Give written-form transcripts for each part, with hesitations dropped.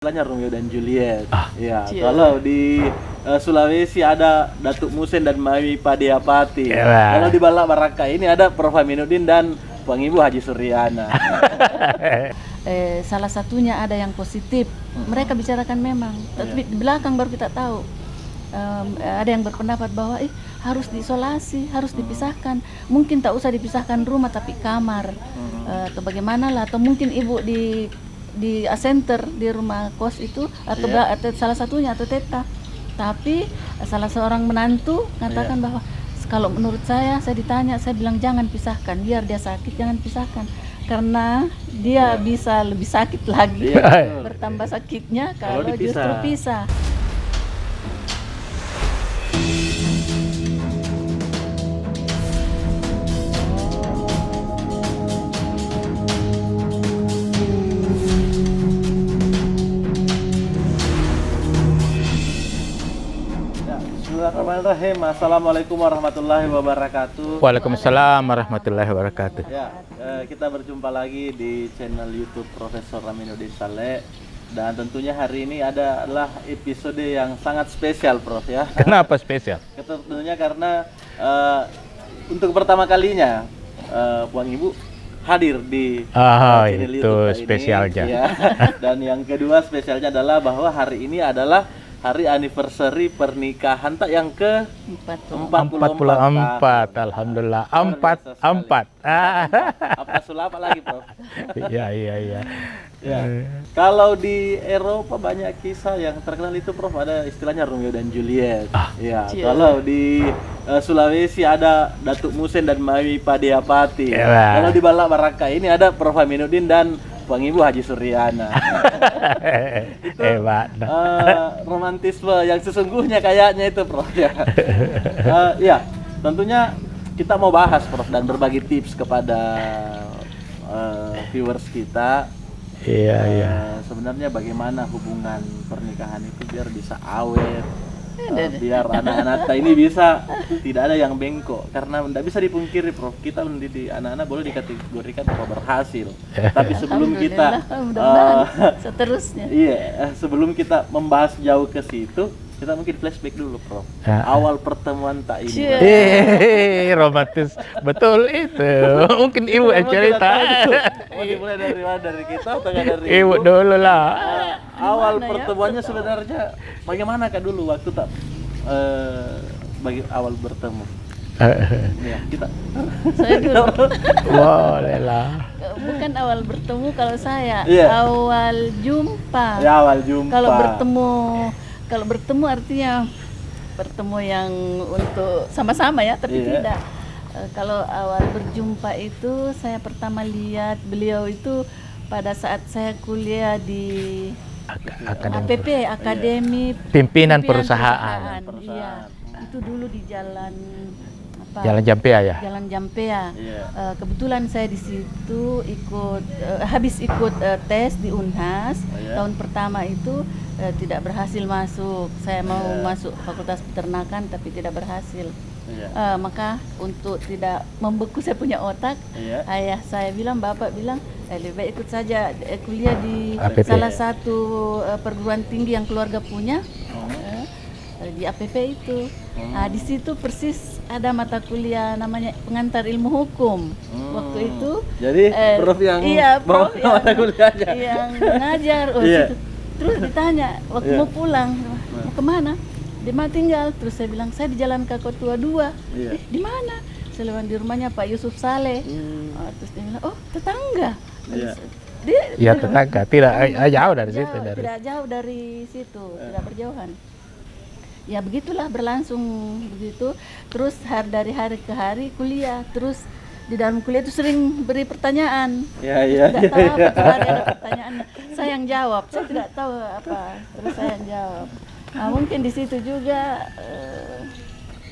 Istilahnya Romeo dan Juliet. Ya, Cia. kalau di Sulawesi ada Datuk Musen dan Mami Padiapati. Ya. Kalau di Balak Baraka ini ada Prof Aminuddin dan Puang Ibu Haji Suryana. Salah satunya ada yang positif. Mereka bicarakan memang, tapi di belakang baru kita tahu. Ada yang berpendapat bahwa harus diisolasi, harus dipisahkan. Mungkin tak usah dipisahkan rumah tapi kamar, atau bagaimana lah. Atau mungkin ibu di center di rumah kos itu atau salah satunya atau teta. Tapi salah seorang menantu mengatakan bahwa kalau menurut saya ditanya, saya bilang jangan pisahkan, biar dia sakit jangan pisahkan. Karena dia bisa lebih sakit lagi, bertambah sakitnya kalau justru pisah. Bismillahirrahmanirrahim. Assalamualaikum warahmatullahi wabarakatuh. Waalaikumsalam warahmatullahi wabarakatuh. Ya, kita berjumpa lagi di channel YouTube Profesor Aminuddin Saleh. Dan tentunya hari ini adalah episode yang sangat spesial, Prof ya. Kenapa spesial? Tentunya karena untuk pertama kalinya Puang Ibu hadir di channel itu YouTube spesialnya. ini. Ya. Dan yang kedua spesialnya adalah bahwa hari ini adalah hari anniversary pernikahan tak yang ke 44. Alhamdulillah. Empat. Apa sulap lagi, Prof? Iya. Ya. Kalau di Eropa banyak kisah yang terkenal itu, Prof, ada istilahnya Romeo dan Juliet. Ya. Kalau di Sulawesi ada Datuk Musen dan Mami Padiapati. Kalau di Balak Baraka ini ada Prof Aminuddin dan Puang Ibu Haji Suryana. Itu romantisme yang sesungguhnya kayaknya itu, Prof ya. Ya, tentunya kita mau bahas, Prof, dan berbagi tips kepada viewers kita. Iya. Sebenarnya bagaimana hubungan pernikahan itu biar bisa awet, biar anak-anak ini bisa tidak ada yang bengkok, karena tidak bisa dipungkiri, Prof, kita mendidik anak-anak boleh dikategorikan bahwa berhasil. Tapi sebelum kita seterusnya. Sebelum kita membahas jauh ke situ, kita mungkin flashback dulu, Prof. Awal pertemuan tak ini. Romantis betul itu. Mungkin ibu yang cerita. Mau dimulai dari mana? Dari kita atau dari ibu dulu lah. Awal pertemuannya sebenarnya bagaimana kak dulu waktu tak bagi awal bertemu? Ya, kita. Saya dulu. Boleh lah. Bukan awal bertemu kalau saya, awal jumpa. Ya, awal jumpa. Kalau bertemu artinya bertemu yang untuk sama-sama ya, tapi tidak. Kalau awal berjumpa itu saya pertama lihat beliau itu pada saat saya kuliah di APP, Akademi Pimpinan Perusahaan. Iya, itu dulu di Jalan Jalan Jampea ya. Jalan Jampea. Kebetulan saya di situ habis ikut tes di Unhas. Tahun pertama itu tidak berhasil masuk. Saya mau masuk Fakultas Peternakan tapi tidak berhasil. Maka untuk tidak membeku saya punya otak, ayah saya bilang, bapak bilang, lebih baik ikut saja kuliah di salah satu perguruan tinggi yang keluarga punya. Di APP itu. Di situ persis ada mata kuliah namanya pengantar ilmu hukum. Waktu itu. Jadi Prof yang Prof yang mata kuliahnya. Yang ngajar. Situ. Terus ditanya waktu mau pulang, mau kemana? Di mana tinggal? Terus saya bilang saya di Jalan Kakotua 2. Di mana? Saya bilang di rumahnya Pak Yusuf Saleh. Terus dia bilang, oh tetangga. Iya tetangga, tidak jauh dari situ. Tidak jauh dari situ, tidak berjauhan. Ya begitulah berlangsung begitu. Terus dari hari ke hari kuliah. Terus di dalam kuliah itu sering beri pertanyaan. Tidak tahu apa kalau ada pertanyaan. Saya yang jawab. Saya tidak tahu apa. Terus saya yang jawab. Mungkin di situ juga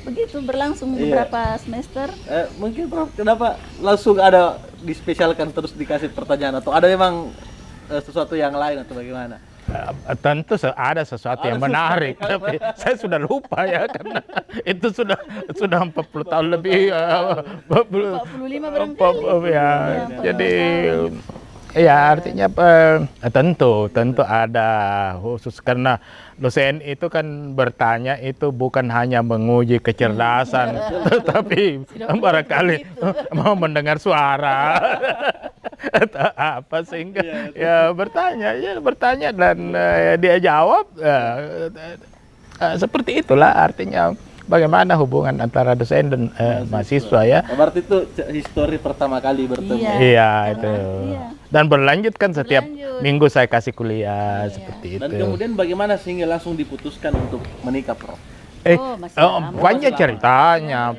begitu berlangsung beberapa semester. Mungkin, Prof, kenapa langsung ada dispesialkan terus dikasih pertanyaan, atau ada memang sesuatu yang lain atau bagaimana? Tentu ada sesuatu yang menarik, tapi saya sudah lupa ya, karena itu sudah 40 tahun lebih. 45 barangkali. Ya, jadi Ya artinya tentu ada khusus karena dosen itu kan bertanya itu bukan hanya menguji kecerdasan, tetapi barangkali mau mendengar suara atau apa sehingga ya bertanya dan dia jawab seperti itulah artinya. Bagaimana hubungan antara dosen dan mahasiswa ya? Berarti itu histori pertama kali bertemu. Iya itu. Dan berlanjut kan setiap minggu saya kasih kuliah seperti itu. Dan kemudian bagaimana sehingga langsung diputuskan untuk menikah, Prof? Panjang ceritanya,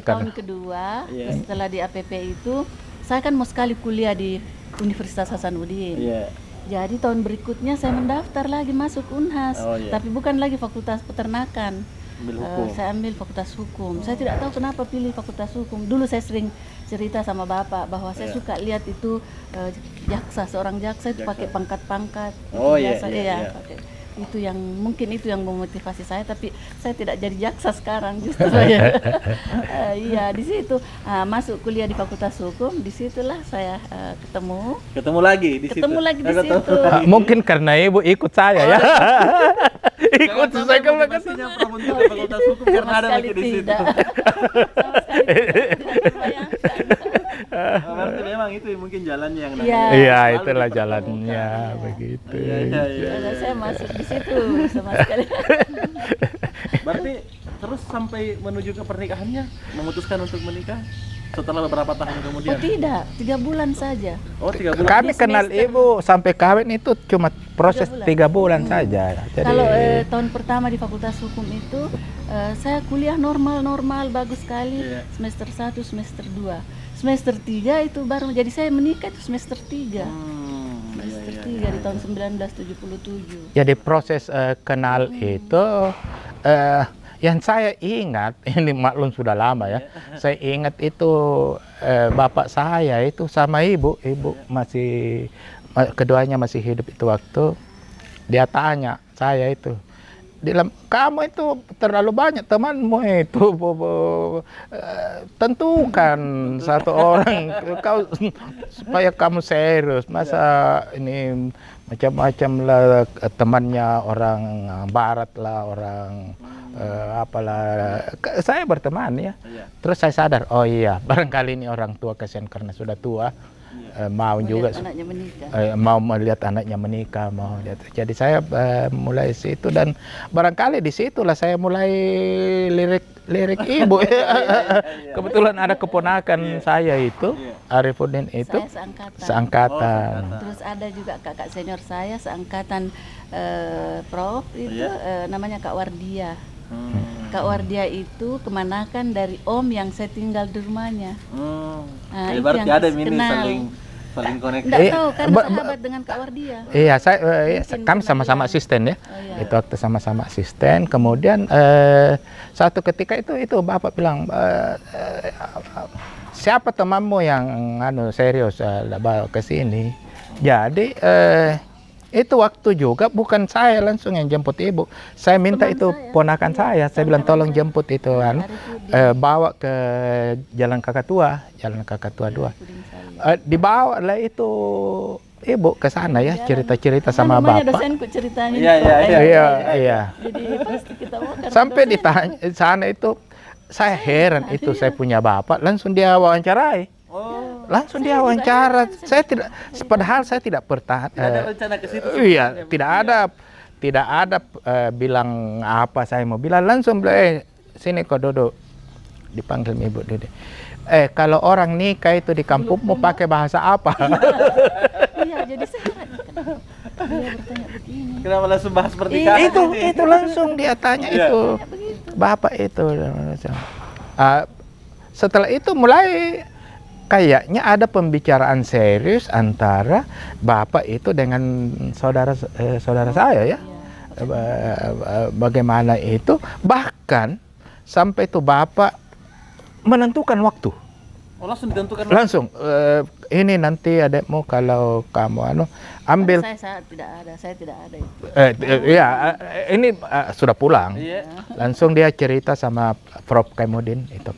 kan. Tahun kedua setelah di APP itu, saya kan mau sekali kuliah di Universitas Hasanuddin. Jadi tahun berikutnya saya mendaftar lagi masuk Unhas, tapi bukan lagi Fakultas Peternakan. Saya ambil Fakultas Hukum. Saya tidak tahu kenapa pilih Fakultas Hukum. Dulu saya sering cerita sama Bapak bahwa saya suka lihat itu seorang jaksa itu pakai pangkat-pangkat. Pakai. Itu yang mungkin itu yang memotivasi saya, tapi saya tidak jadi jaksa sekarang justru ya. Di situ masuk kuliah di Fakultas Hukum, disitulah saya ketemu lagi di situ. Mungkin karena ibu ikut saya ya. Ikut saya ke pastinya Prof di Fakultas Hukum karena ada lagi di situ. Berarti memang itu mungkin jalannya yang Iya, itulah jalannya begitu. Saya masuk di situ sama sekali. Berarti terus sampai menuju ke pernikahannya, memutuskan untuk menikah setelah beberapa tahun kemudian? Oh tidak, 3 bulan saja. Oh 3 bulan. Kami kenal ibu sampai kawin itu cuma proses 3 bulan saja. Jadi, kalau tahun pertama di Fakultas Hukum itu saya kuliah normal bagus sekali. Semester 1, semester 2. Semester 3 itu baru, jadi saya menikah itu semester 3. Semester 3 di tahun 1977. Jadi proses kenal itu yang saya ingat, ini maklum sudah lama ya. Saya ingat itu bapak saya itu sama ibu masih keduanya masih hidup itu waktu. Dia tanya saya itu, kamu itu terlalu banyak temanmu itu, tentukan satu orang kau supaya kamu serius, masa ini macam-macam lah temannya orang barat lah, orang apalah, saya berteman ya. Terus saya sadar, oh iya barangkali ini orang tua kasihan karena sudah tua. Mau juga mau melihat anaknya menikah, mau lihat. Jadi saya mulai situ dan barangkali di situlah saya mulai lirik ibu. Kebetulan ada keponakan saya itu, Arifuddin itu seangkatan. Terus ada juga kakak senior saya seangkatan Prof itu namanya Kak Wardia. Kak Wardia itu kemanakan dari Om yang saya tinggal di rumahnya. Jadi berarti ada saling koneksi. Nggak tahu karena sahabat dengan Kak Wardia. Iya, kami sama-sama asisten ya. Itu waktu sama-sama asisten. Kemudian satu ketika itu bapak bilang, siapa temanmu yang serius bawa ke sini? Jadi itu waktu juga bukan saya langsung yang jemput ibu. Saya minta itu ponakan saya. Saya bilang tolong jemput itu bawa ke Jalan Kakatua 2. Dibawa lah itu ibu ke sana ya, cerita-cerita sama bapak. Dosenku ceritanya. Iya. Jadi pasti kita sampai ditanya sana itu, saya heran itu saya punya bapak, langsung dia wawancarai. Langsung dia wawancara. Saya tidak, padahal saya tidak bertahan. Tidak ada rencana ke situ. Iya, tidak ada bilang apa saya mau bilang, langsung bilang, sini kau duduk. Dipanggil ibu duduk. Kalau orang nikah itu di kampungmu pakai bahasa apa? Iya, jadi saya dia bertanya begini. Kenapa langsung bahas pernikahan? Itu langsung dia tanya itu. Bapak itu. Setelah itu mulai kayaknya ada pembicaraan serius antara bapak itu dengan saudara saya ya. Bagaimana itu, bahkan sampai itu bapak menentukan waktu. Langsung ditentukan. Langsung ini nanti adekmu kalau kamu ambil. Saya tidak ada itu. Ini sudah pulang. Langsung dia cerita sama Prof Kaimudin itu.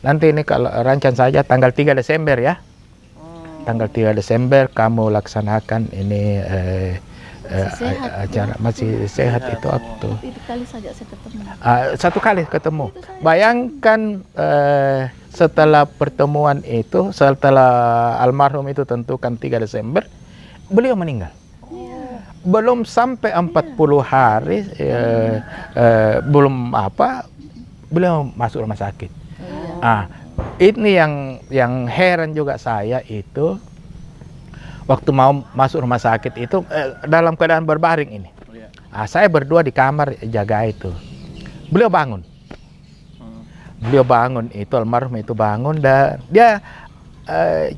Nanti ini kalau rancang saja tanggal 3 Desember ya. tanggal 3 Desember kamu laksanakan ini Sehat, acara masih sehat itu waktu. Itu kali saja saya ketemu. Satu kali ketemu. Bayangkan setelah pertemuan itu, setelah almarhum itu tentukan 3 Desember, beliau meninggal. Belum sampai 40 hari, belum apa, beliau masuk rumah sakit. Ini yang heran juga saya itu, waktu mau masuk rumah sakit itu dalam keadaan berbaring ini. Saya berdua di kamar jaga itu. Beliau bangun. Beliau bangun itu, almarhum itu bangun dan dia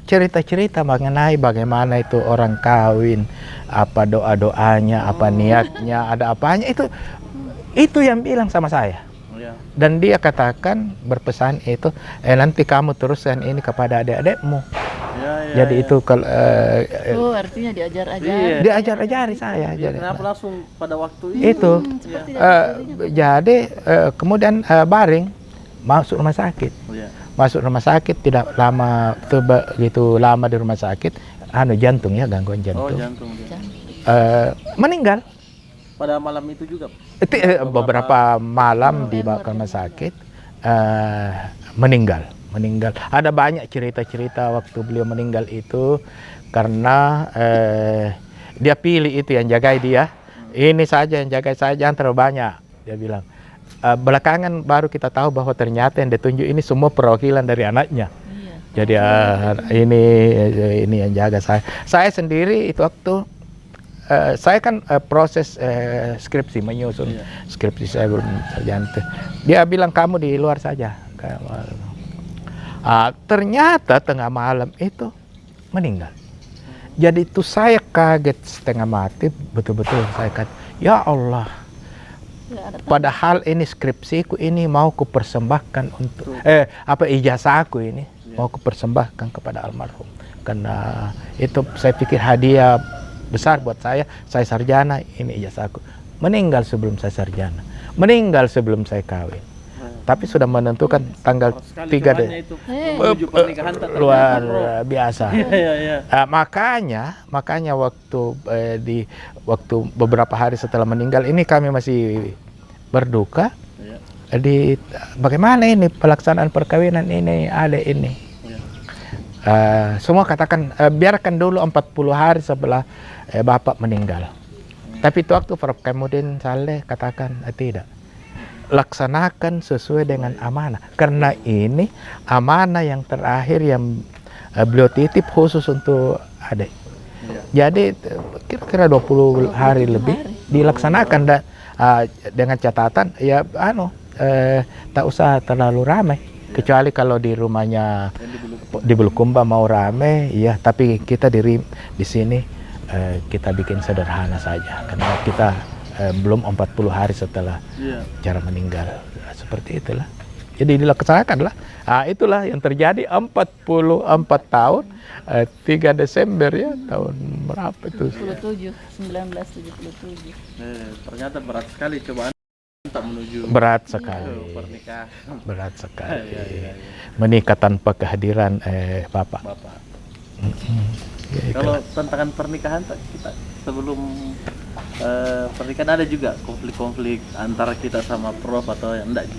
cerita-cerita mengenai bagaimana itu orang kawin, apa doa-doanya, apa niatnya, ada apanya itu yang bilang sama saya. Dan dia katakan berpesan itu nanti kamu teruskan ini kepada adik-adikmu. Jadi itu kalau artinya diajar-ajari. Diajar-ajari saya. Kenapa langsung pada waktu itu? Jadi kemudian baring masuk rumah sakit. Masuk rumah sakit tidak lama, begitu lama di rumah sakit, jantung ya, gangguan jantung. Jantung. Meninggal. Pada malam itu juga. Beberapa malam dibawa ke rumah sakit, meninggal. Ada banyak cerita-cerita waktu beliau meninggal itu karena dia pilih itu yang jagai dia. Ini saja yang jagai saya, jangan terlalu banyak. Dia bilang. Belakangan baru kita tahu bahwa ternyata yang ditunjuk ini semua perwakilan dari anaknya. Jadi ini yang jaga saya. Saya sendiri itu waktu saya kan proses skripsi, menyusun skripsi saya belum sarjana. Dia bilang kamu di luar saja. Ternyata tengah malam itu meninggal. Jadi itu saya kaget setengah mati, betul-betul saya kata, ya Allah. Padahal ini skripsiku ini mau kupersembahkan untuk ijazahku ini mau kupersembahkan kepada almarhum. Karena itu saya pikir hadiah besar buat saya sarjana, ini ijazahku. Meninggal sebelum saya sarjana, meninggal sebelum saya kawin. Tapi sudah menentukan tanggal 3 luar biasa. Makanya waktu beberapa hari setelah meninggal ini kami masih berduka. Bagaimana ini pelaksanaan perkawinan ini ada ini. Semua katakan biarkan dulu 40 hari setelah bapak meninggal. Tapi itu waktu Prof. Kamudin Saleh katakan tidak. Laksanakan sesuai dengan amanah. Karena ini amanah yang terakhir yang beliau titip khusus untuk adik. Jadi kira-kira 20 hari lebih dilaksanakan dan dengan catatan ya tak usah terlalu ramai. Kecuali kalau di rumahnya di Bulukumba mau ramai, ya. Tapi kita di sini kita bikin sederhana saja karena kita belum 40 hari setelah cara meninggal. Seperti itulah. Jadi dilaksanakan lah. Itulah yang terjadi 44 tahun 3 Desember ya, tahun berapa itu? 1977. Ternyata berat sekali cobaan tak menuju berat sekali. Pernikahan. Berat sekali. Menikah tanpa kehadiran Bapak. Kalau tantangan pernikahan kita sebelum pernikahan ada juga konflik-konflik antara kita sama Prof atau yang enggak?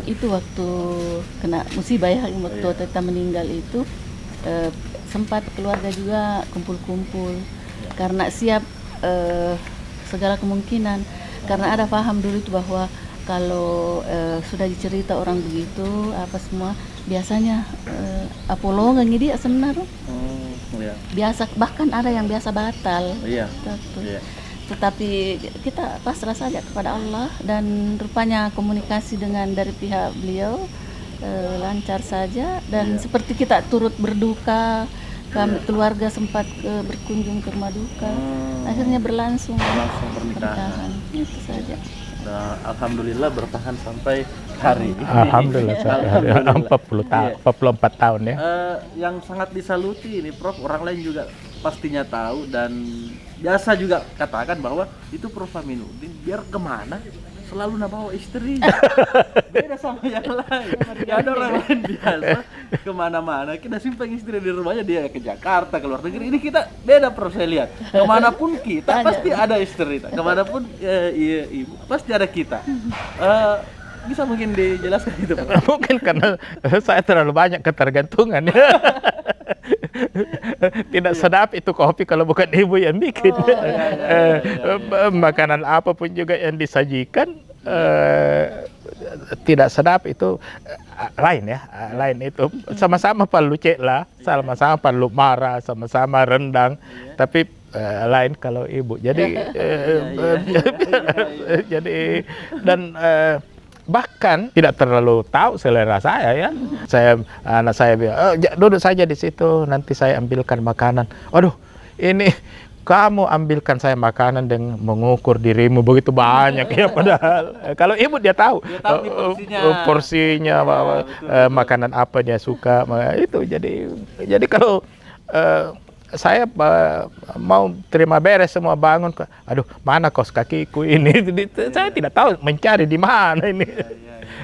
Itu waktu kena musibah ya, waktu Teta meninggal itu sempat keluarga juga kumpul-kumpul karena siap segala kemungkinan, karena ada paham dulu itu bahwa kalau sudah dicerita orang begitu apa semua biasanya apolongan dia sebenarnya. Biasa, bahkan ada yang biasa batal. Tetapi kita pasrah saja kepada Allah dan rupanya komunikasi dengan dari pihak beliau lancar saja dan seperti kita turut berduka, kami keluarga sempat berkunjung ke rumah duka, akhirnya berlangsung pernikahan. Itu saja. Nah, alhamdulillah bertahan sampai hari ini. Alhamdulillah sampai hari 44 tahun ya. Yang sangat disaluti ini Prof, orang lain juga pastinya tahu dan biasa juga katakan bahwa itu Prof Aminuddin biar kemana selalu bawa istri. Beda sama yang lain. Ya ada orang lain biasa kemana-mana, kita simpan istri di rumahnya, dia ke Jakarta, ke luar negeri. Ini kita beda, Prof, saya lihat. Kemanapun kita pasti ada istri. Kemanapun iya, ibu pasti ada kita. Bisa mungkin dijelaskan itu, Pak? Mungkin karena saya terlalu banyak ketergantungan. Tidak sedap itu kopi kalau bukan ibu yang bikin. Makanan apapun juga yang disajikan tidak sedap itu lain ya, lain itu sama-sama perlu ceklah, sama-sama perlu marah, sama-sama rendang, tapi lain kalau ibu. Jadi jadi dan bahkan tidak terlalu tahu selera saya ya. Anak saya bilang, duduk saja di situ, nanti saya ambilkan makanan. Aduh, ini kamu ambilkan saya makanan dengan mengukur dirimu begitu banyak ya, padahal kalau ibu dia tahu, porsinya makanan apa dia suka itu. Jadi kalau saya mau terima beres semua, bangun, aduh mana kos kakiku ini, saya tidak tahu mencari di mana ini.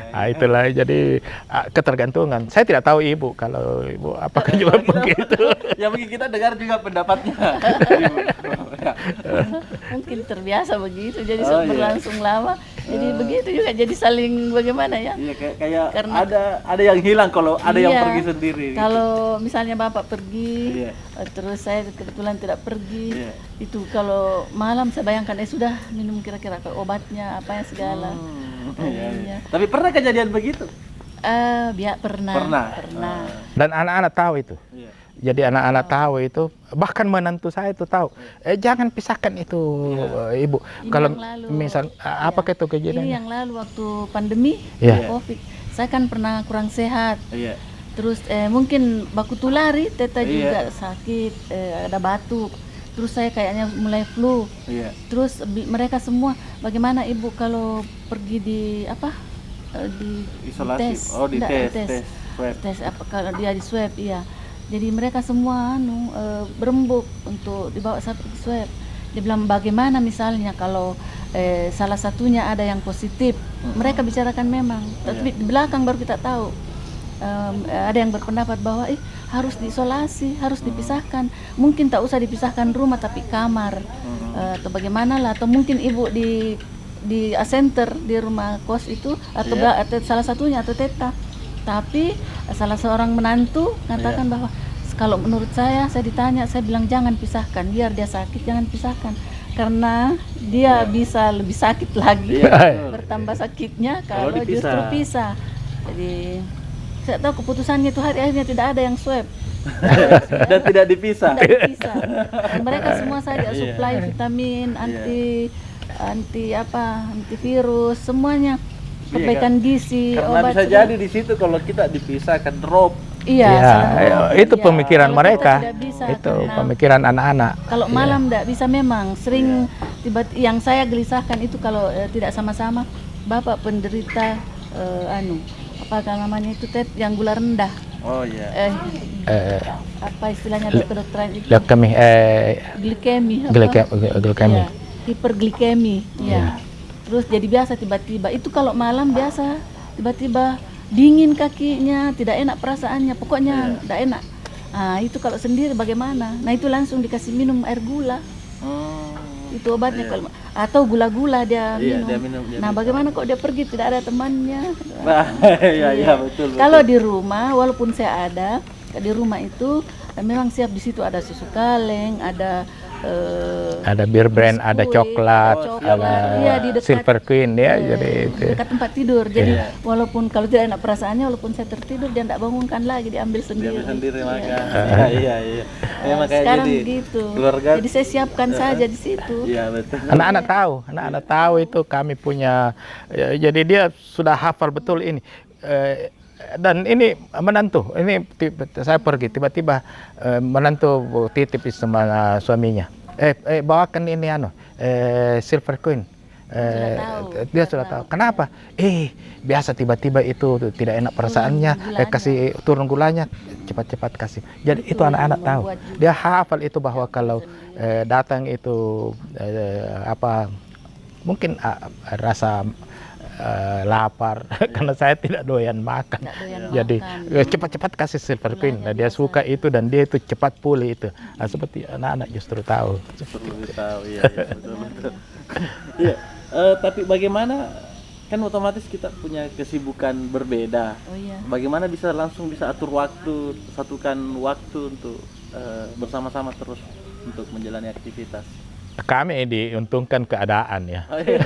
Nah, itulah jadi ketergantungan. Saya tidak tahu ibu, kalau ibu apakah juga begitu. Ya mungkin kita dengar juga pendapatnya. Mungkin terbiasa begitu, jadi berlangsung lama. Jadi begitu juga, jadi saling bagaimana ya? Iya, kayak karena ada yang hilang kalau ada yang pergi sendiri. Kalau misalnya bapak pergi, terus saya kebetulan tidak pergi, itu kalau malam saya bayangkan sudah minum kira-kira obatnya apa yang segala. Tapi pernah kejadian begitu? Pernah. Dan anak-anak tahu itu. Jadi anak-anak tahu itu, bahkan menantu saya itu tahu. Jangan pisahkan itu, ibu. Ini kalau misal apa itu kejadian? Ini yang lalu waktu pandemi COVID, saya kan pernah kurang sehat. Terus mungkin baku tulari, teta juga sakit, ada batuk. Terus saya kayaknya mulai flu. Terus mereka semua, bagaimana ibu kalau pergi di apa? Di isolasi. Tes apa kalau dia di swab, iya. Jadi mereka semua berembuk untuk dibawa saya pergi swab. Dia bilang bagaimana misalnya kalau salah satunya ada yang positif, mereka bicarakan memang. Tapi di belakang baru kita tahu. Ada yang berpendapat bahwa harus diisolasi, harus dipisahkan. Mungkin tak usah dipisahkan rumah tapi kamar atau bagaimana lah. Atau mungkin ibu di center di rumah kos itu atau salah satunya atau teta. Tapi salah seorang menantu mengatakan bahwa kalau menurut saya ditanya, saya bilang jangan pisahkan, biar dia sakit jangan pisahkan, karena dia bisa lebih sakit lagi, bertambah sakitnya kalau justru pisah. Jadi saya tahu keputusannya itu hari akhirnya tidak ada yang swab dan tidak dipisah. Mereka semua saja supply vitamin, antivirus, semuanya. Kebaikan gizi, karena bisa jadi di situ kalau kita dipisahkan drop. Itu pemikiran mereka. Itu pemikiran anak-anak. Kalau malam tidak bisa memang sering yang saya gelisahkan itu kalau tidak sama-sama. Bapak penderita apa namanya itu yang gula rendah. Apa istilahnya kedokteran itu? Glikemi. Hiperglikemi. Terus jadi biasa tiba-tiba itu kalau malam biasa tiba-tiba dingin kakinya, tidak enak perasaannya, pokoknya tidak enak. Nah itu kalau sendiri bagaimana? Nah itu langsung dikasih minum air gula. Itu obatnya kalau atau gula-gula dia minum. Nah bagaimana kok dia pergi tidak ada temannya? Betul. Kalau di rumah walaupun saya ada di rumah itu memang siap, di situ ada susu kaleng, ada bir brand, ada coklat, ada Silver Queen jadi dekat tempat tidur. Jadi walaupun kalau tidak enak perasaannya, walaupun saya tertidur dia tidak bangunkan lagi, diambil sendiri. Makan. Sekarang gitu. Keluarga. Jadi saya siapkan saja di situ. Betul. Anak-anak tahu itu kami punya. Jadi dia sudah hafal betul ini. Dan ini menantu, ini saya pergi tiba-tiba menantu titip sama suaminya, bawakan ini Silver Queen. Dia sudah tahu. Kenapa? Biasa tiba-tiba itu tidak enak perasaannya, kasih turun gulanya, cepat-cepat kasih. Jadi itu anak-anak tahu. Dia hafal itu bahwa kalau datang itu mungkin rasa lapar karena saya tidak doyan makan. Tidak doyan Jadi makan. cepat-cepat kasih Silver Queen. Nah, Iya, dia biasa. suka itu dan dia itu cepat pulih itu. Nah, seperti anak-anak justru tahu. Perlu ditahu, iya, betul betul. Iya, tapi bagaimana, kan otomatis kita punya kesibukan berbeda. Oh iya. Bagaimana bisa langsung bisa atur waktu, satukan waktu untuk bersama-sama terus untuk menjalani aktivitas? Kami diuntungkan keadaan ya. Oh, iya.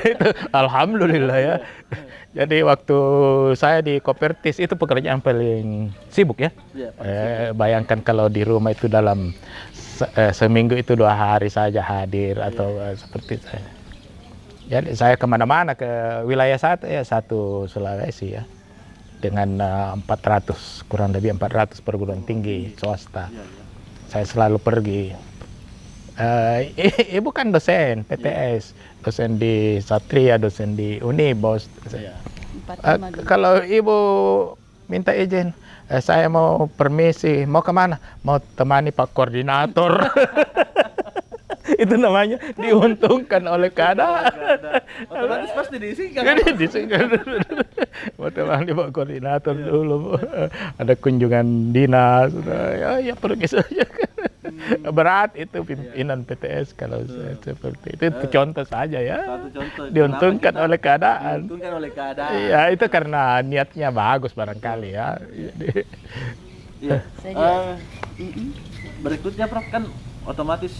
Itu alhamdulillah ya. Jadi waktu saya di Kopertis itu pekerjaan paling sibuk ya. Iya, Bayangkan kalau di rumah itu dalam seminggu itu 2 hari saja hadir atau seperti saya. Jadi saya kemana-mana ke wilayah satu Sulawesi ya. Dengan 400, kurang lebih 400 perguruan tinggi swasta. Iya, iya. Saya selalu pergi. Ibu kan dosen PTS, dosen di Satria, dosen di Unibos. Iya. 45 dulu. Kalau ibu minta izin, saya mau permisi, mau kemana? Mau temani Pak Koordinator. Itu namanya diuntungkan oleh keadaan. Otomatis pasti diisikan. Jadi disingkat mau temani Pak Koordinator dulu. Ada kunjungan dinas, ya pergi saja. Berat itu pimpinan PTS kalau saya seperti itu. Itu contoh saja ya. Satu contoh. Diuntungkan Kenapa kita oleh keadaan. diuntungkan oleh keadaan. Iya, itu karena niatnya bagus barangkali ya. Jadi, Iya. Saya juga. Berikutnya Prof, kan otomatis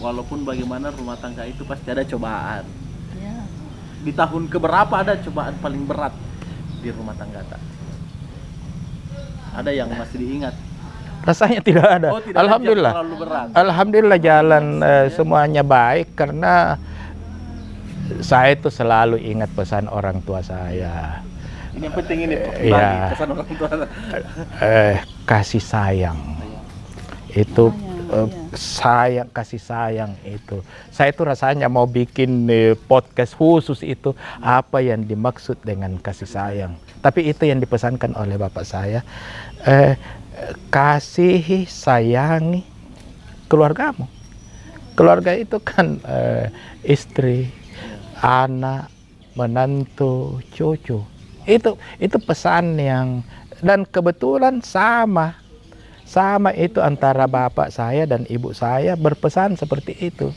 walaupun bagaimana rumah tangga itu pasti ada cobaan. Ya. Di tahun keberapa ada cobaan paling berat di rumah tangga tak? Ada yang masih diingat? rasanya tidak ada. Oh, tidak ada Alhamdulillah. yang terlalu berat. Alhamdulillah jalan semuanya baik karena saya itu selalu ingat pesan orang tua saya. Ini yang penting ini Prof, Iya. bagi pesan orang tua. Kasih sayang. Itu Sayang, kasih sayang itu. Saya itu rasanya mau bikin podcast khusus itu apa yang dimaksud dengan kasih sayang. Tapi itu yang dipesankan oleh bapak saya. Kasihi, sayangi keluargamu. Keluarga itu kan istri, anak, menantu, cucu. Itu pesan yang, dan kebetulan sama itu antara bapak saya dan ibu saya berpesan seperti itu.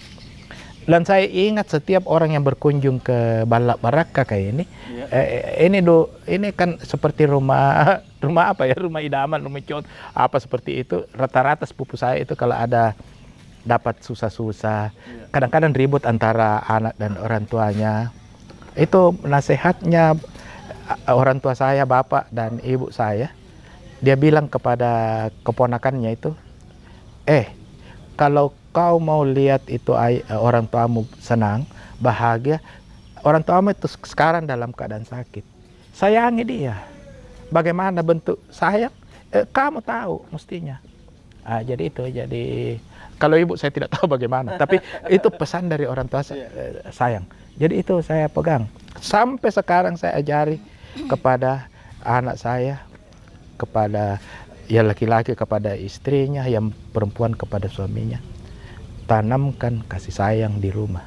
Dan saya ingat setiap orang yang berkunjung ke Balak Baraka kayak ini, ini kan seperti rumah apa ya, rumah idaman, rumah cot, apa seperti itu. Rata-rata sepupu saya itu kalau ada dapat susah-susah, kadang-kadang ribut antara anak dan orang tuanya. Itu nasihatnya orang tua saya, bapak dan ibu saya. Dia bilang kepada keponakannya itu, kalau kau mau lihat itu orang tuamu senang, bahagia, orang tuamu itu sekarang dalam keadaan sakit, sayangi dia. Bagaimana bentuk sayang? Kamu tahu mestinya. Jadi itu, kalau ibu saya tidak tahu bagaimana, tapi itu pesan dari orang tua sayang. Jadi itu saya pegang. Sampai sekarang saya ajari kepada anak saya, kepada yang laki-laki kepada istrinya, yang perempuan kepada suaminya. Tanamkan kasih sayang di rumah,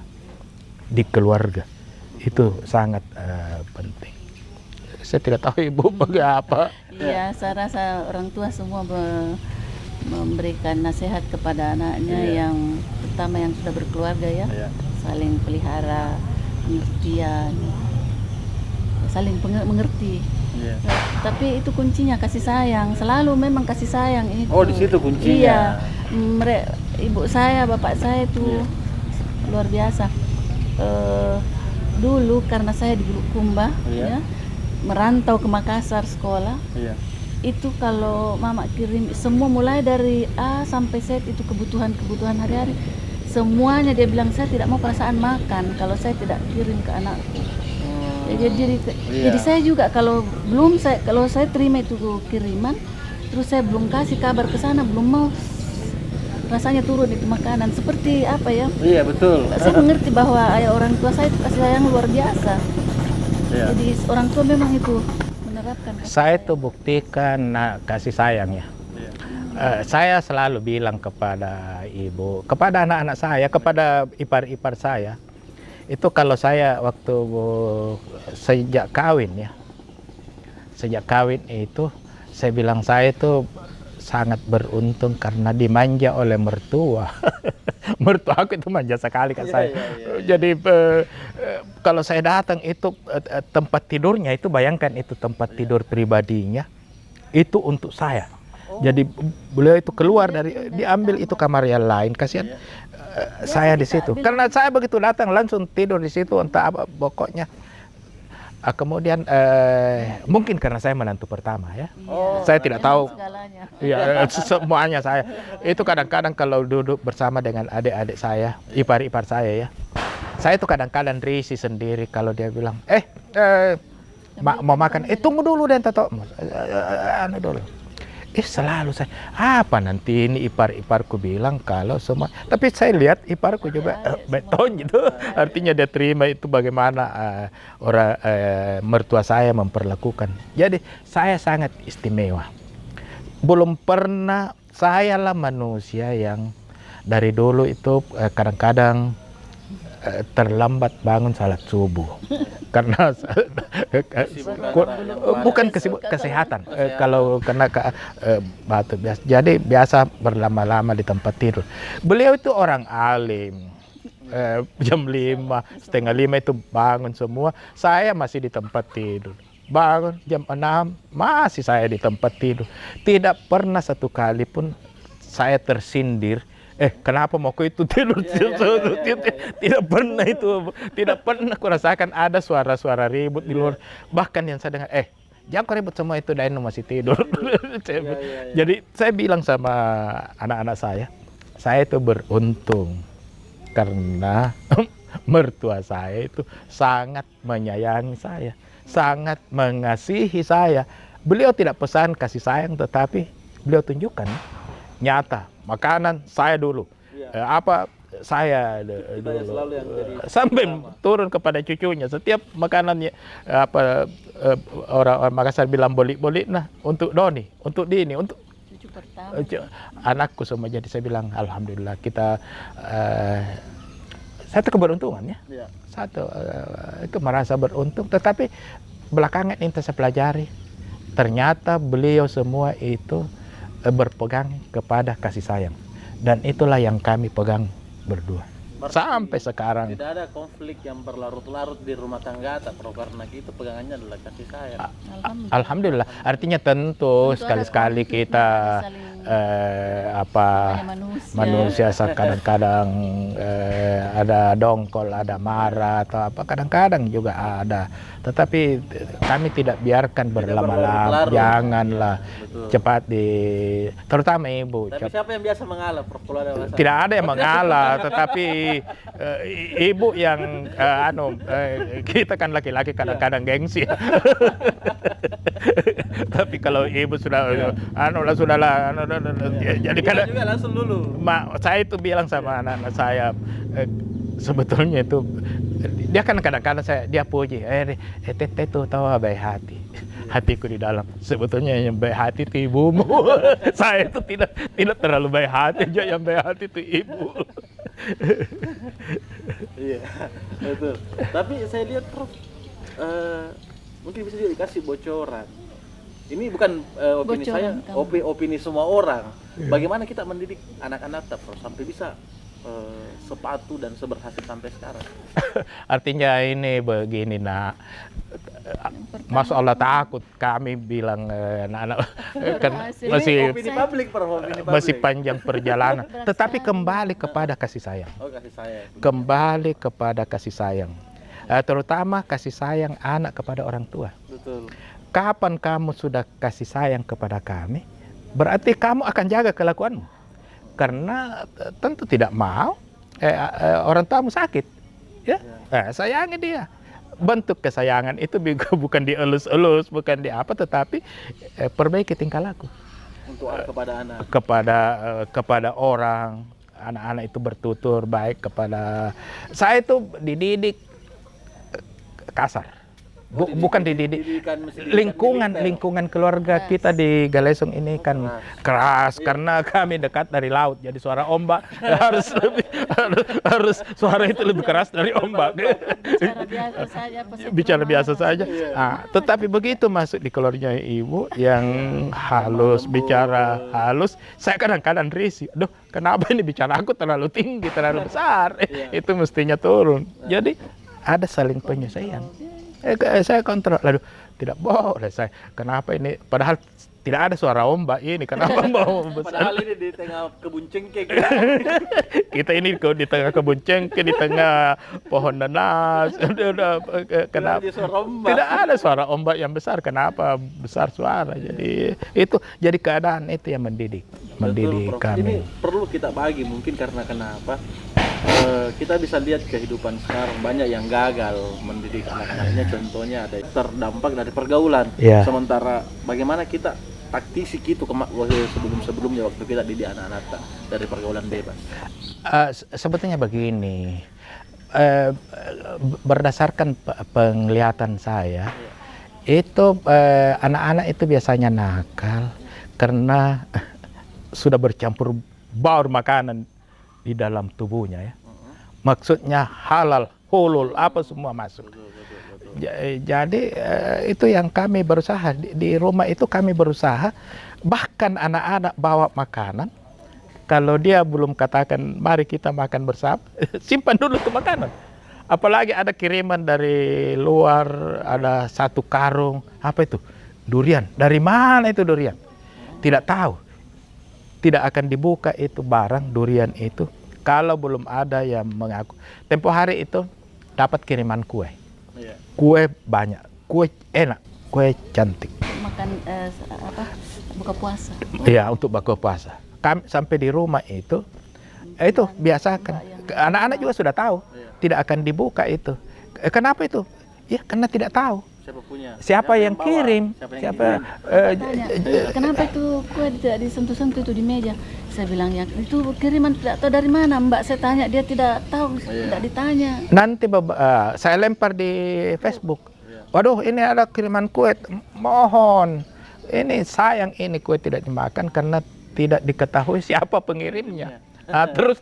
di keluarga. Itu sangat penting. Saya tidak tahu ibu bagaimana. Iya, saya rasa orang tua semua memberikan nasihat kepada anaknya yang terutama yang sudah berkeluarga ya, saling pelihara, pengertian, saling mengerti. Tapi itu kuncinya kasih sayang, selalu memang kasih sayang itu. Oh, di situ kuncinya. Iya, ibu saya, bapak saya itu luar biasa. Dulu karena saya di Bulukumba, ya, merantau ke Makassar sekolah. Itu kalau mama kirim semua mulai dari A sampai Z itu kebutuhan hari-hari. Semuanya dia bilang saya tidak mau perasaan makan kalau saya tidak kirim ke anakku. Jadi saya juga kalau saya terima itu kiriman, terus saya belum kasih kabar ke sana, belum mau rasanya turun itu makanan seperti apa ya? Iya betul. Saya mengerti bahwa ayah orang tua saya itu kasih sayang luar biasa. Jadi orang tua memang itu menerapkan. Saya itu buktikan kasih sayang ya. Saya selalu bilang kepada ibu, kepada anak-anak saya, kepada ipar-ipar saya, Itu kalau saya waktu sejak kawin ya, sejak kawin itu saya bilang saya itu sangat beruntung karena dimanja oleh mertua. Mertua aku itu manja sekali kan saya. Jadi kalau saya datang itu tempat tidurnya itu, bayangkan itu tempat tidur pribadinya itu untuk saya. Jadi beliau itu keluar dari, diambil itu kamar yang lain, kasihan saya di situ. Karena saya begitu datang langsung tidur di situ, entah apa pokoknya. Kemudian mungkin karena saya menantu pertama ya, saya tidak tahu. Ya, semuanya saya. Itu kadang-kadang kalau duduk bersama dengan adik-adik saya, ipar-ipar saya ya, saya itu kadang-kadang risih sendiri kalau dia bilang, mau makan, tunggu dulu dan tato, anu dulu. Selalu saya, apa nanti ini ipar-iparku bilang kalau semua, tapi saya lihat iparku juga beton gitu, artinya dia terima itu bagaimana orang mertua saya memperlakukan. Jadi saya sangat istimewa. Belum pernah, saya lah manusia yang dari dulu itu kadang-kadang terlambat bangun salat subuh karena bukan kesehatan, kalau kena batuk biasa. Jadi biasa berlama-lama di tempat tidur. Beliau itu orang alim. Jam 5, setengah 5 itu bangun semua. Saya masih di tempat tidur. Bangun jam 6 masih saya di tempat tidur. Tidak pernah satu kali pun saya tersindir. Kenapa mau itu tidur? Tidak pernah itu, tidak pernah kurasakan ada suara-suara ribut di luar. Bahkan yang saya dengar, jangan kau ribut semua itu, Daino masih tidur. Jadi saya bilang sama anak-anak saya itu beruntung karena mertua saya itu sangat menyayangi saya, sangat mengasihi saya. Beliau tidak pesan kasih sayang, tetapi beliau tunjukkan nyata. Makanan saya dulu, saya dulu, sampai turun kepada cucunya. Setiap makanannya orang Makassar bilang bolik-bolik, nah untuk Doni, untuk Dini, untuk cucu pertama, anakku semua. Jadi saya bilang alhamdulillah kita satu keberuntungan ya. Satu itu merasa beruntung, tetapi belakangan ini saya pelajari ternyata beliau semua itu berpegang kepada kasih sayang, dan itulah yang kami pegang berdua sampai sekarang. Tidak ada konflik yang berlarut-larut di rumah tangga, tak karena itu pegangannya adalah kasih sayang. Alhamdulillah. Artinya tentu sekali-sekali kita manusia kadang-kadang ada dongkol, ada marah atau apa, kadang-kadang juga ada. Tetapi kami tidak biarkan berlama-lama, janganlah. Betul. Cepat terutama ibu. Tapi siapa yang biasa mengalah? Tidak ada yang mengalah, tetapi ibu yang kita kan laki-laki kadang-kadang gengsi. Tapi kalau ibu sudahlah, jadi kadang juga langsung dulu. Saya itu bilang sama anak-anak saya, sebetulnya itu dia kan kadang-kadang dia puji, teteh tuh tahu baik hati. Hatiku di dalam, sebetulnya yang baik hati itu ibumu. Saya itu tidak terlalu baik hati, aja yang baik hati itu ibu. Iya, betul. Tapi saya lihat Prof, mungkin bisa juga dikasih bocoran. Ini bukan opini saya, opini semua orang. Bagaimana kita mendidik anak-anak Prof sampai bisa sepatu dan seberhasil sampai sekarang? Artinya ini begini, nak. Masya Allah, takut kami bilang anak-anak kan masih opini publik, masih panjang perjalanan. Tetapi kembali kepada kasih sayang. Kasih sayang. Kembali kepada kasih sayang. Terutama kasih sayang anak kepada orang tua. Betul. Kapan kamu sudah kasih sayang kepada kami, berarti kamu akan jaga kelakuanmu. Karena tentu tidak mau orang tuamu sakit. Ya, sayangi dia. Bentuk kesayangan itu bukan dielus-elus, bukan di apa, tetapi perbaiki tingkah laku. Untuk kepada anak. Kepada orang, anak-anak itu bertutur baik kepada. Saya itu dididik kasar. bukan dididik. Lingkungan Lingkungan keluarga kita di Galesong ini kan keras karena kami dekat dari laut. Jadi suara ombak harus suara itu lebih keras dari ombak. Bicara biasa saja, Bicara biasa saja. Tetapi begitu masuk di keluarga ibu yang halus, bicara halus, saya kadang-kadang risih. Aduh, kenapa ini bicara aku terlalu tinggi, terlalu besar? Itu mestinya turun. Jadi ada saling penyesuaian. Saya kontrol. Aduh, tidak boleh saya. Kenapa ini? Padahal tidak ada suara ombak ini. Kenapa mau besar? Padahal ini di tengah kebun cengkeh. Kita ini di tengah kebun cengkeh, di tengah pohon nanas. Kenapa? Tidak ada suara ombak yang besar. Kenapa besar suara? Jadi itu jadi keadaan itu yang mendidik kami. Ini perlu kita bagi mungkin karena kenapa? Kita bisa lihat kehidupan sekarang banyak yang gagal mendidik anak-anaknya, contohnya ada terdampak dari pergaulan. Sementara bagaimana kita taktisi gitu sebelumnya waktu kita didik anak-anak dari pergaulan bebas. Sebetulnya begini, berdasarkan penglihatan saya, itu anak-anak itu biasanya nakal karena sudah bercampur baur makanan di dalam tubuhnya ya. Maksudnya halal, hulul, apa semua masuk. Jadi itu yang kami berusaha di rumah itu kami berusaha bahkan anak-anak bawa makanan kalau dia belum katakan mari kita makan bersama simpan dulu tuh makanan. Apalagi ada kiriman dari luar, ada satu karung apa itu durian. Dari mana itu durian? Tidak tahu. Tidak akan dibuka itu barang durian itu kalau belum ada yang mengaku. Tempo hari itu dapat kiriman kue. Kue banyak, kue enak, kue cantik. Makan buka puasa. Iya, untuk buka puasa. Kami sampai di rumah itu biasakan. Anak-anak juga sudah tahu, tidak akan dibuka itu. Kenapa itu? Ya karena tidak tahu. Siapa yang kirim? Kenapa itu kue tidak disentuh-sentuh itu di meja? Saya bilang ya itu kiriman tidak tahu dari mana Mbak. Saya tanya dia tidak tahu, tidak ditanya. Nanti saya lempar di Facebook. Waduh ini ada kiriman kue. Mohon, ini sayang ini kue tidak dimakan karena tidak diketahui siapa pengirimnya. Terus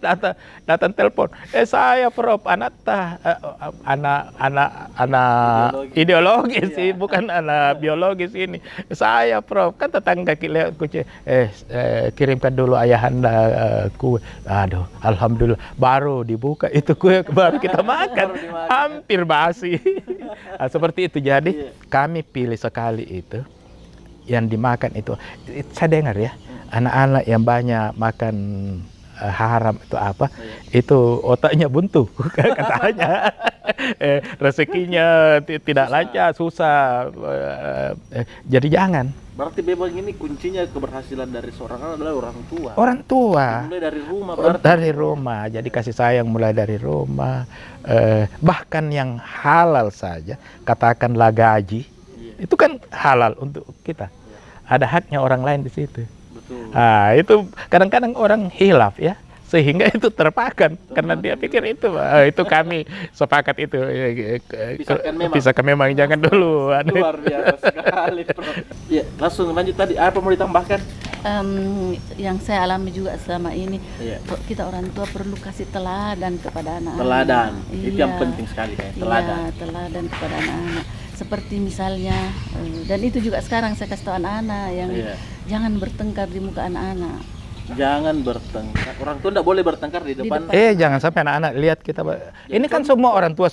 datang telepon, saya Prof, anak ideologis sih, bukan anak biologis ini. Saya Prof, kan tetangga kirimkan dulu ayahanda kue. Aduh, alhamdulillah baru dibuka itu kue baru kita makan, hampir basi. Seperti itu. Jadi kami pilih sekali itu yang dimakan itu. Saya dengar ya, anak-anak yang banyak makan haram itu apa? Itu otaknya buntu katanya. Rezekinya tidak lancar, susah. Jadi jangan. Berarti memang ini kuncinya keberhasilan dari seorang anak adalah orang tua. Orang tua. Mulai dari rumah berarti. Dari rumah. Jadi kasih sayang mulai dari rumah. Bahkan yang halal saja, katakanlah gaji, itu kan halal untuk kita. Ada haknya orang lain di situ. Itu kadang-kadang orang hilaf ya, sehingga itu terpakan karena dia pikir itu kami sepakat itu pisahkan memang jangan dulu. Luar biasa sekali, Prof. Ya, langsung lanjut tadi apa mau ditambahkan? Yang saya alami juga selama ini, kita orang tua perlu kasih teladan kepada anak-anak. Teladan, itu yang penting sekali ya, teladan. Teladan kepada anak-anak. Seperti misalnya, dan itu juga sekarang saya kasih tahu anak-anak yang jangan bertengkar di muka anak-anak. Jangan bertengkar. Orang tua tidak boleh bertengkar di depan. Jangan sampai anak-anak lihat kita. Ini kan semua orang tua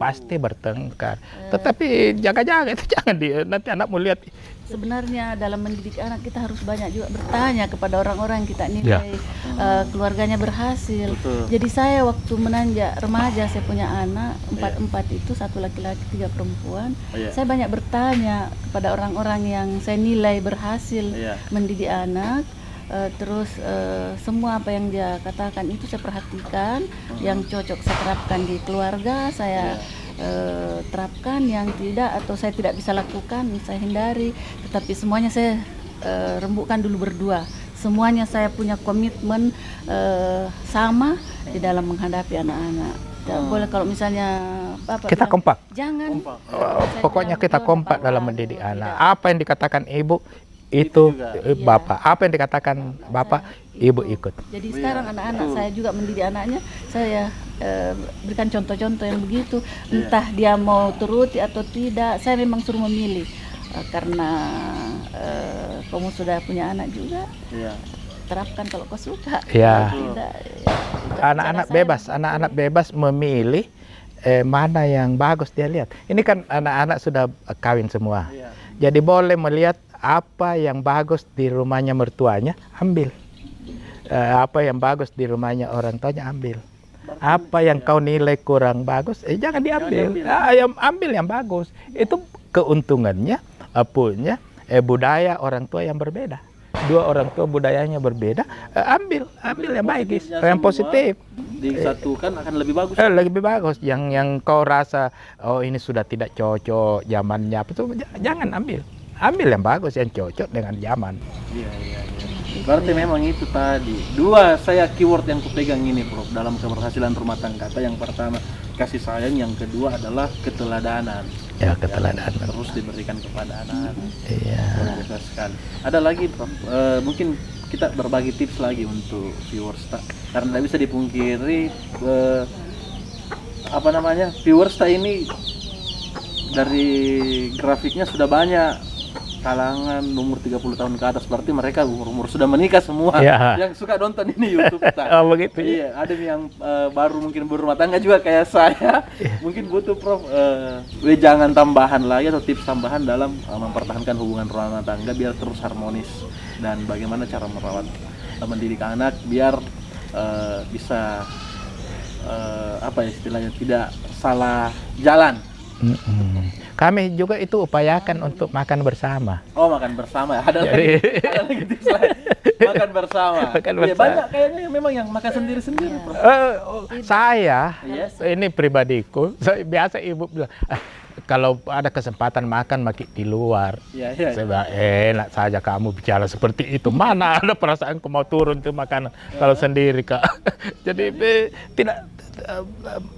pasti bertengkar. Tetapi jaga-jaga itu jangan nanti anakmu lihat. Sebenarnya dalam mendidik anak kita harus banyak juga bertanya kepada orang-orang yang kita nilai keluarganya berhasil. Jadi saya waktu menanjak remaja, saya punya anak empat itu, 1 laki-laki 3 perempuan. Saya banyak bertanya kepada orang-orang yang saya nilai berhasil mendidik anak. Terus semua apa yang dia katakan itu saya perhatikan, yang cocok saya terapkan di keluarga, saya terapkan, yang tidak atau saya tidak bisa lakukan saya hindari, tetapi semuanya saya rembukkan dulu berdua. Semuanya saya punya komitmen sama di dalam menghadapi anak-anak. Tidak boleh kalau misalnya Bapak Kita bilang, kompak. jangan. Kompak. Saya Pokoknya bilang, kita "Jangan kompak Bapak dalam ulang." mendidik Tidak. anak. Apa yang dikatakan ibu itu juga. bapak. Apa yang dikatakan bapak, ibu ikut. Jadi Iya, sekarang anak-anak betul. saya juga mendidik anaknya, saya berikan contoh-contoh yang begitu. Iya. Entah dia mau turuti atau tidak, saya memang suruh memilih. Karena kamu sudah punya anak juga, Iya. terapkan kalau kau suka. Iya. Kalau tidak, Anak-anak bebas, anak-anak bebas memilih mana yang bagus dia lihat. Ini kan anak-anak sudah kawin semua. Iya. Jadi boleh melihat apa yang bagus di rumahnya mertuanya, ambil. Apa yang bagus di rumahnya orang tuanya, ambil. Apa yang kau nilai kurang bagus, jangan diambil. Ambil yang bagus. Itu keuntungannya punya budaya orang tua yang berbeda. Dua orang tua budayanya berbeda, ambil yang baik, yang positif. Disatukan akan lebih bagus. Lebih bagus. Yang kau rasa oh ini sudah tidak cocok zamannya, apa tuh, jangan ambil. Ambil yang bagus, yang cocok dengan zaman. Iya. Berarti memang itu tadi. Dua saya keyword yang kupegang ini, Prof, dalam keberhasilan rumah tangga. Yang pertama kasih sayang, yang kedua adalah keteladanan. Ya, keteladanan. Yang terus diberikan kepada anak. Iya. Luar biasa sekali. Ada lagi, Prof, mungkin kita berbagi tips lagi untuk viewers tak, karena tidak bisa dipungkiri viewers tak ini dari grafiknya sudah banyak kalangan umur 30 tahun ke atas, berarti mereka umur sudah menikah semua. Ya. Yang suka nonton ini YouTube tak. Oh begitu. Iya, ada yang baru mungkin berumah tangga juga kayak saya. Mungkin butuh, Prof, wejangan tambahan lagi atau tips tambahan dalam mempertahankan hubungan rumah tangga biar terus harmonis, dan bagaimana cara merawat mendidik anak biar bisa istilahnya tidak salah jalan. Kami juga itu upayakan untuk makan bersama. Oh, makan bersama. Ada lagi tips lain. Makan bersama. Makan Iya, bersama. banyak kayaknya yang memang yang makan sendiri-sendiri, Prof. Saya, Yes. ini pribadiku, biasa ibu bilang, kalau ada kesempatan makan di luar. Iya. Saya bilang, enak saja kamu bicara seperti itu. Mana ada perasaanku mau turun tuh makanan kalau sendiri, Kak. Jadi tidak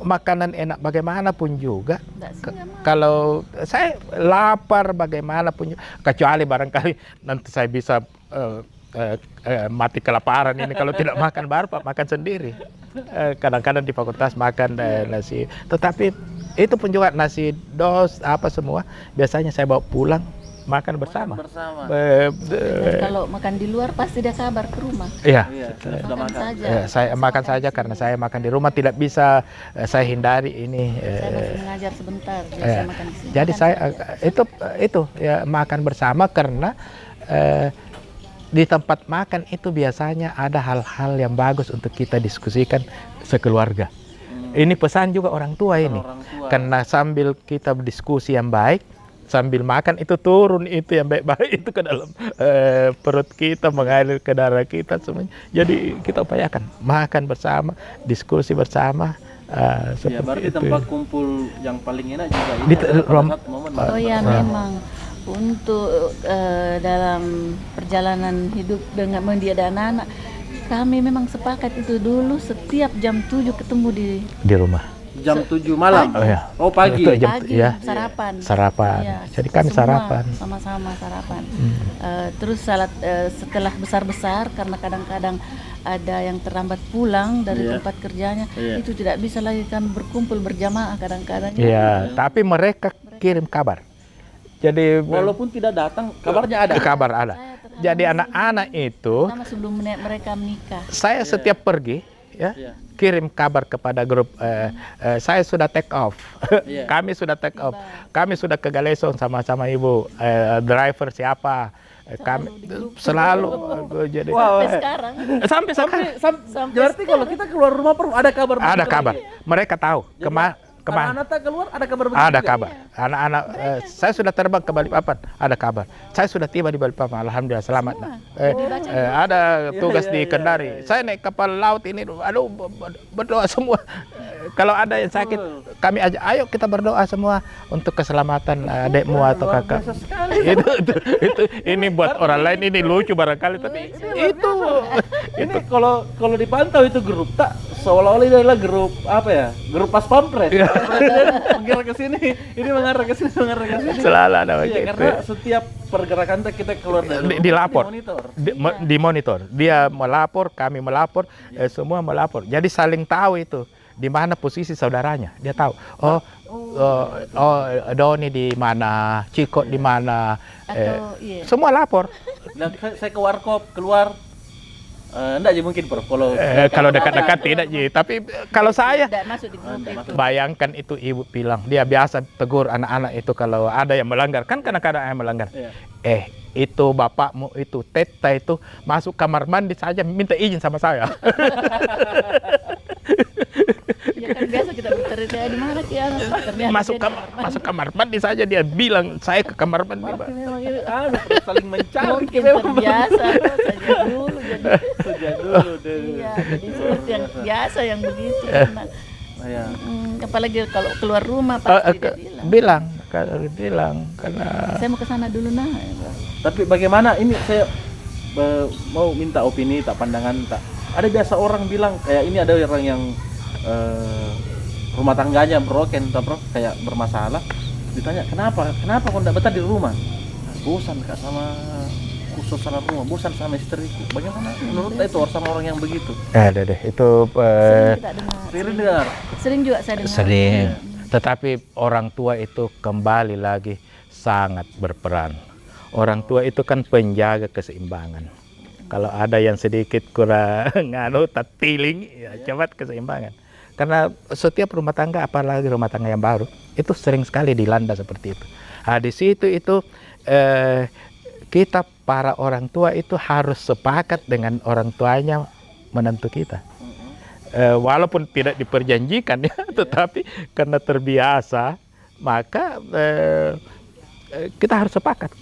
makanan enak bagaimanapun juga. Kalau saya lapar bagaimanapun juga, kecuali barangkali nanti saya bisa mati kelaparan ini kalau tidak makan bar, makan sendiri. Kadang-kadang di fakultas makan nasi, tetapi itu pun juga nasi dos apa semua biasanya saya bawa pulang makan bersama. Dan kalau makan di luar pasti dia kabar ke rumah. Iya. Sudah makan. Saja. Saya makan saja karena saya makan di rumah, tidak bisa saya hindari ini. Saya masih mengajar sebentar, jadi saya makan di sini. Jadi Makan saya itu ya makan bersama karena di tempat makan itu biasanya ada hal-hal yang bagus untuk kita diskusikan sekeluarga. Ini pesan juga orang tua ini. Karena sambil kita berdiskusi yang baik, sambil makan itu turun itu yang baik-baik itu ke dalam perut kita, mengalir ke darah kita semuanya. Jadi kita upayakan makan bersama, diskusi bersama. Ya, berarti itu. tempat kumpul yang paling enak juga ini pada saat momen makan Oh ya, bersama. memang untuk dalam perjalanan hidup dengan mendidik anak-anak, kami memang sepakat itu dulu setiap jam 7 ketemu di rumah. Jam 7 malam. Oh, ya. Oh, pagi. Itu jam- pagi ya. sarapan. Sarapan. Iya, Jadi kami semua sarapan. sama-sama sarapan. Terus setelah besar-besar, karena kadang-kadang ada yang terlambat pulang dari Iya. tempat kerjanya, Iya. itu tidak bisa lagi kami berkumpul berjamaah kadang-kadang. Iya, tapi mereka kirim kabar. Jadi Walaupun tidak datang, kabarnya ada. kabar ada. Saya terharu Jadi anak-anak itu sama sebelum mereka menikah. saya setiap pergi ya Iya. kirim kabar kepada grup saya sudah take off. Iya. Kami sudah take off. Kami sudah ke Galesong sama-sama ibu. Driver siapa? Kami selalu jadi Wow. Sampai sekarang. sampai sekarang Sampai Berarti kalau kita keluar rumah, Prof, ada kabar. ada begitu kabar. lagi? Mereka tahu kemana. Anak-anak tak keluar, ada kabar begitu Ada juga? kabar. Anak-anak saya sudah terbang ke Balikpapan, ada kabar. Saya sudah tiba di Balikpapan, alhamdulillah selamat. Nah. Ada tugas di Kendari. Saya naik kapal laut ini, aduh berdoa semua. Kalau ada yang sakit, kami ajak, ayo kita berdoa semua untuk keselamatan adekmu atau Luar kakak. biasa sekali. itu ini buat orang lain ini lucu barangkali, tapi itu Ini kalau dipantau itu grup tak seolah-olah ini adalah grup apa ya? Grup pas pampres. Mengarah ke sini, ini mengarah ke sini, mengarah ke sini. Selalu ada Iya, begitu. karena setiap pergerakan kita keluar dari rumah Dilapor. dimonitor. Dimonitor. Dia melapor, kami melapor, semua melapor. Jadi saling tahu itu di mana posisi saudaranya. Dia tahu. Doni di mana, Ciko di mana. Atau iya. Semua lapor. Nah, saya ke warkop keluar. Enggak aja mungkin Prof. Kalau dekat-dekat tidak Ji. Tapi kalau saya Tidak masuk di grup itu. bayangkan itu ibu bilang dia biasa tegur anak-anak itu kalau ada yang melanggar, kan kadang-kadang ada yang melanggar. Iya. Itu bapakmu itu teta itu masuk kamar mandi saja minta izin sama saya. Ya kan biasa kita berteriak di mana Ki anak? Ternyata masuk kamar mandi saja dia bilang saya ke kamar mandi. Berarti memang ini saling mencari mungkin memang terbiasa saja dulu jadi. sejak dulu deh. Iya, jadi seperti yang biasa yang begitu karena Iya. apalagi kalau keluar rumah pasti dia bilang. Bilang karena Saya mau ke sana dulu nah. Tapi bagaimana ini saya mau minta opini, tak pandangan, tak. Ada biasa orang bilang kayak ini ada orang yang rumah tangganya broken, Prof, kayak bermasalah. Ditanya kenapa kok enggak betah di rumah? Bosan Kak sama khusus sama rumah, bosan sama istriku. Bagaimana menurut itu sama orang yang begitu? ada deh itu Sering kita dengar. Sering dengar. Sering juga saya dengar. sering. Tetapi orang tua itu kembali lagi sangat berperan. Orang tua itu kan penjaga keseimbangan. Kalau ada yang sedikit kurang tiling, ya cepat keseimbangan. Karena setiap rumah tangga, apalagi rumah tangga yang baru, itu sering sekali dilanda seperti itu. Nah, di situ itu kita para orang tua itu harus sepakat dengan orang tuanya menantu kita. Walaupun tidak diperjanjikan ya, tetapi karena terbiasa, maka kita harus sepakat.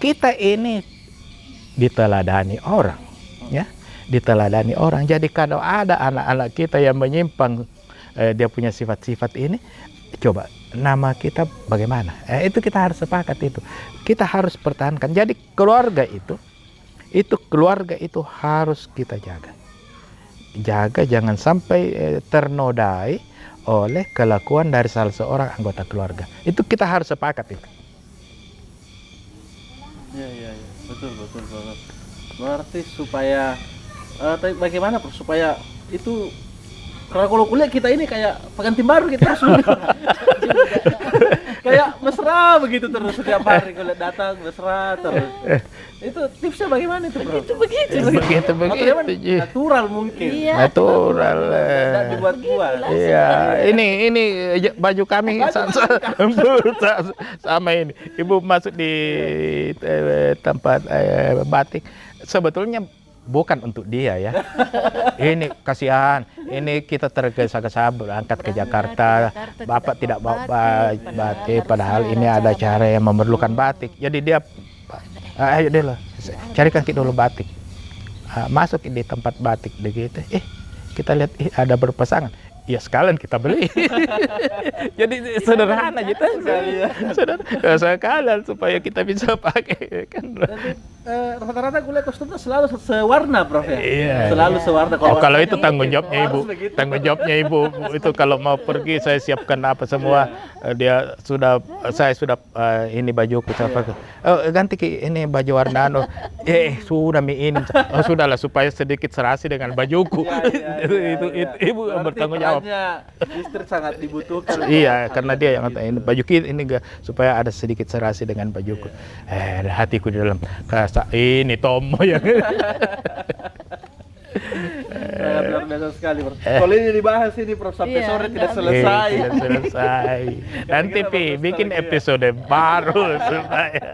Kita ini diteladani orang, ya, diteladani orang. Jadi kalau ada anak-anak kita yang menyimpang, dia punya sifat-sifat ini, coba nama kita bagaimana? Itu kita harus sepakat itu. Kita harus pertahankan. Jadi keluarga itu harus kita jaga. Jaga jangan sampai ternodai oleh kelakuan dari salah seorang anggota keluarga. Itu kita harus sepakat itu. Iya. Betul. Berarti supaya tapi bagaimana Prof, supaya itu karena kalau kuliah kita ini kayak pengantin baru gitu terus kayak mesra begitu terus setiap hari kuliah datang mesra terus. Itu tipsnya bagaimana itu Bro? Begitu. Begitu Ji. Natural mungkin. Iya. Natural. Tidak dibuat-buat. Iya, ini baju kami sama ini. Ibu masuk di tempat batik. Sebetulnya bukan untuk dia ya. Ini kasihan. Ini kita tergesa-gesa berangkat ke Jakarta. Bapak tidak bawa batik. Padahal ini ada cara yang memerlukan batik. Jadi dia, ayo deh lah, carikan kita dulu batik. Masuk di tempat batik begitu. Kita lihat ada berpasangan. Ya sekalian kita beli. Jadi sederhana gitu. Sekalian supaya kita bisa pakai kan. Rata-rata kuliah kostumnya selalu sewarna Prof ya? Iya. Selalu sewarna. Kalau itu tanggung jawabnya ibu. Harus begitu. Tanggung jawabnya ibu itu kalau mau pergi saya siapkan apa semua. Saya sudah ini bajuku saya pakai. Ganti Ki, ini baju warna sudah ini. Sudahlah supaya sedikit serasi dengan bajuku. Itu ibu yang bertanggung jawab. Istri sangat dibutuhkan. Iya, karena dia yang ini baju kita ini supaya ada sedikit serasi dengan bajuku. Hatiku di dalam ini Tomo yang luar biasa sekali Prof. Kalau ini dibahas ini Prof sampai sore tidak selesai. Tidak selesai. Nanti bikin episode baru supaya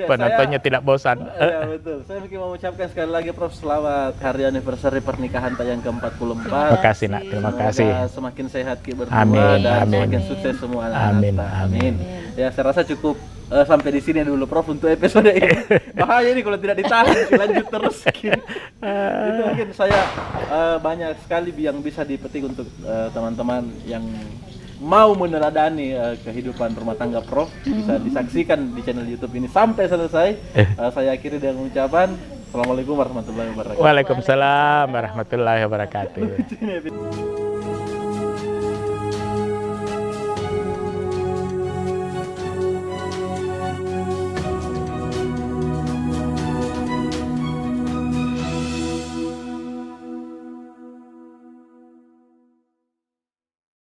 penontonnya tidak bosan. Ya betul. Saya mungkin mau ucapkan sekali lagi Prof selamat hari anniversary pernikahan yang ke-44. Terima kasih nak, terima kasih. Semakin sehat kita berdua Amin, dan amin. semakin sukses semua Amin, amin. Ya saya rasa cukup sampai di sini dulu Prof untuk episode ini. Bahaya ini kalau tidak ditahan lanjut terus. Itu mungkin saya banyak sekali yang bisa dipetik untuk teman-teman yang mau meneladani kehidupan rumah tangga Prof bisa disaksikan di channel YouTube ini sampai selesai. Saya akhiri dengan ucapan Assalamualaikum warahmatullahi wabarakatuh. Waalaikumsalam warahmatullahi wabarakatuh.